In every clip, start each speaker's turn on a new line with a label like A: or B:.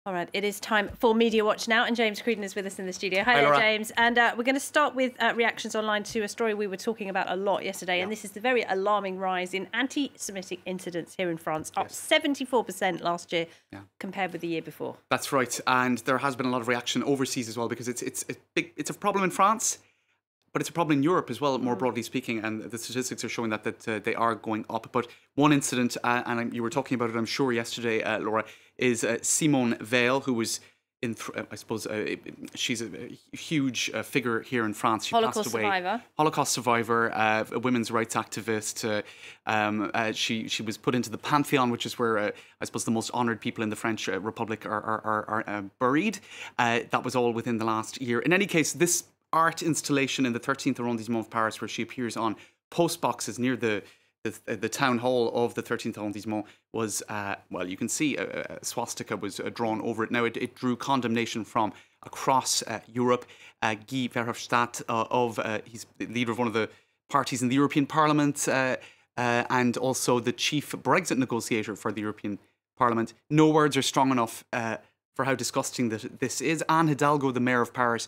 A: All right, it is time for Media Watch now, and James Creedon is with us in the studio. Hi there,
B: Laura.
A: James. And we're going to start with reactions online to a story we were talking about a lot yesterday, and this is the very alarming rise in anti-Semitic incidents here in France, up 74% last year compared with the year before.
B: That's right, and there has been a lot of reaction overseas as well, because it's a problem in France, but it's a problem in Europe as well, more broadly speaking, and the statistics are showing that they are going up. But one incident, and you were talking about it, I'm sure, yesterday, Laura, is Simone Veil, who was I suppose she's a huge figure here in France. She
A: Holocaust survivor.
B: Holocaust survivor, a women's rights activist. She was put into the Pantheon, which is where I suppose the most honoured people in the French Republic are buried. That was all within the last year. In any case, this art installation in the 13th arrondissement of Paris, where she appears on post boxes near the town hall of the 13th arrondissement, was, well, you can see a swastika was drawn over it. Now, it drew condemnation from across Europe. Guy Verhofstadt, he's the leader of one of the parties in the European Parliament, and also the chief Brexit negotiator for the European Parliament. No words are strong enough for how disgusting this is. Anne Hidalgo, the mayor of Paris,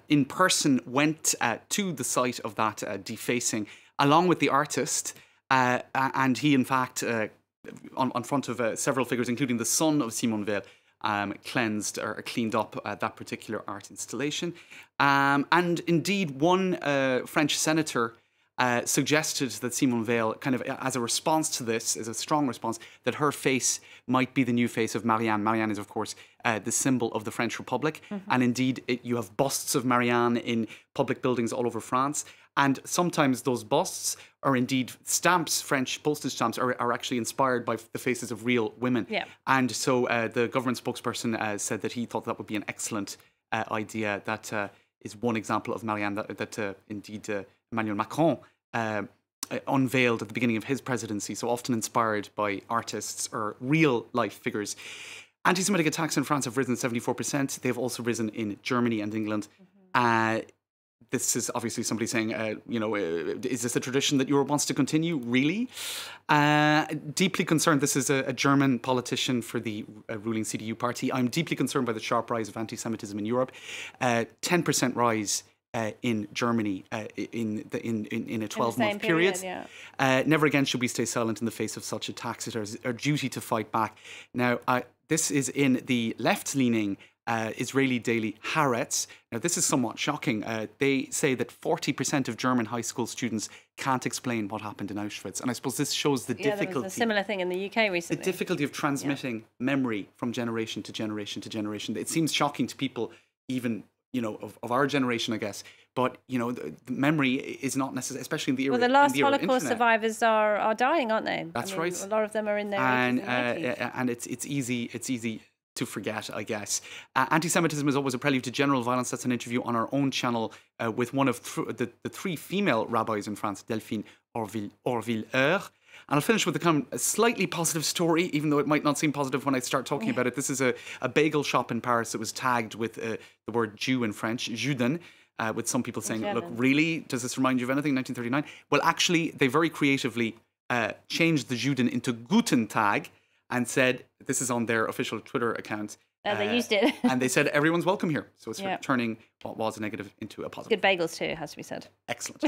B: in person went to the site of that defacing, along with the artist, and he, in fact, on front of several figures, including the son of Simone Veil, cleansed or cleaned up that particular art installation. And indeed, one French senator suggested that Simone Veil, kind of as a response to this, as a strong response, that her face might be the new face of Marianne. Marianne is, of course, the symbol of the French Republic. And indeed, you have busts of Marianne in public buildings all over France. And sometimes those busts are indeed stamps, French postage stamps, are actually inspired by the faces of real women. Yeah. And so the government spokesperson said that he thought that would be an excellent idea. That is one example of Marianne that indeed Emmanuel Macron unveiled at the beginning of his presidency, so often inspired by artists or real life figures. Anti-Semitic attacks in France have risen 74%. They've also risen in Germany and England. This is obviously somebody saying, is this a tradition that Europe wants to continue? Really? Deeply concerned. This is a German politician for the ruling CDU party. I'm deeply concerned by the sharp rise of anti-Semitism in Europe. 10% rise in Germany in a 12-month period. Never again should we stay silent in the face of such attacks. It is our duty to fight back. Now, this is in the left-leaning Israeli daily Haaretz. Now, this is somewhat shocking. They say that 40% of German high school students can't explain what happened in Auschwitz. And I suppose this shows the difficulty. There was
A: a similar thing in the UK recently.
B: The difficulty of transmitting memory from generation to generation to generation. It seems shocking to people, even of our generation, I guess. But, the memory is not necessary, especially in the era of internet.
A: Well, the last Holocaust survivors are dying, aren't they?
B: That's right.
A: A lot of them are in their 80s and 90s.
B: And it's easy to forget, I guess. Anti-Semitism is always a prelude to general violence. That's an interview on our own channel with one of the three female rabbis in France, Delphine Orville-Heur. And I'll finish with a slightly positive story, even though it might not seem positive when I start talking about it. This is a bagel shop in Paris that was tagged with the word Jew in French, Juden, with some people saying, look, really? Does this remind you of anything, 1939? Well, actually, they very creatively changed the Juden into Guten Tag and said, this is on their official Twitter account.
A: They used it.
B: And they said, everyone's welcome here. So it's turning what was a negative into a positive.
A: Good bagels too, has to be said.
B: Excellent.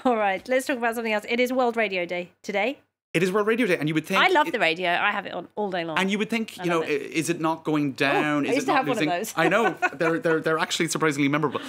A: All right, let's talk about something else. It is World Radio Day today.
B: It is World Radio Day, and you would think...
A: I love the radio. I have it on all day long.
B: And you would think, is it not going down?
A: I used to have one of those.
B: I know. They're actually surprisingly memorable.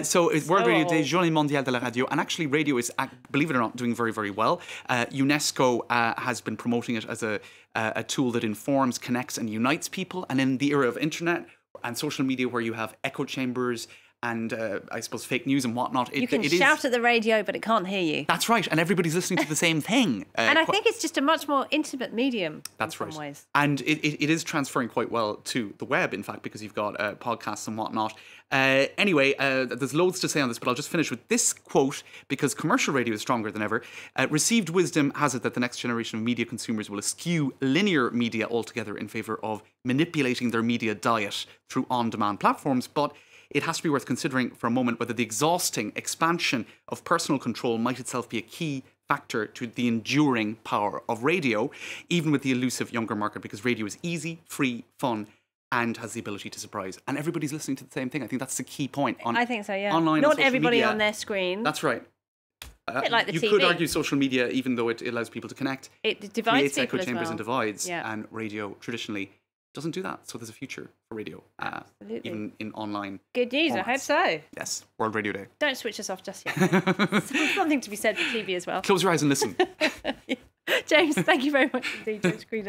B: So it's World Radio Day, Journée Mondiale de la Radio, and actually radio is, believe it or not, doing very, very well. UNESCO has been promoting it as a tool that informs, connects, and unites people. And in the era of internet and social media, where you have echo chambers and I suppose fake news and whatnot.
A: You can shout at the radio, but it can't hear you.
B: That's right, and everybody's listening to the same thing.
A: And I think it's just a much more intimate medium.
B: That's
A: in some ways.
B: And it is transferring quite well to the web, in fact, because you've got podcasts and whatnot. Anyway, there's loads to say on this, but I'll just finish with this quote, because commercial radio is stronger than ever. Received wisdom has it that the next generation of media consumers will eschew linear media altogether in favour of manipulating their media diet through on-demand platforms, but it has to be worth considering for a moment whether the exhausting expansion of personal control might itself be a key factor to the enduring power of radio, even with the elusive younger market, because radio is easy, free, fun, and has the ability to surprise. And everybody's listening to the same thing. I think that's the key point.
A: I think so, yeah.
B: Online,
A: not
B: on social
A: everybody
B: media,
A: on their screen.
B: That's right.
A: A bit like the
B: you
A: TV.
B: could argue social media, even though it allows people to connect,
A: it divides
B: creates
A: people
B: echo chambers
A: as well.
B: and divides.
A: Yeah.
B: And radio traditionally doesn't do that. So there's a future for radio, even in online.
A: Good news.
B: formats.
A: I hope so.
B: Yes, World Radio Day.
A: Don't switch us off just yet. Something to be said for TV as well.
B: Close your eyes and listen.
A: James, thank you very much indeed, James Green.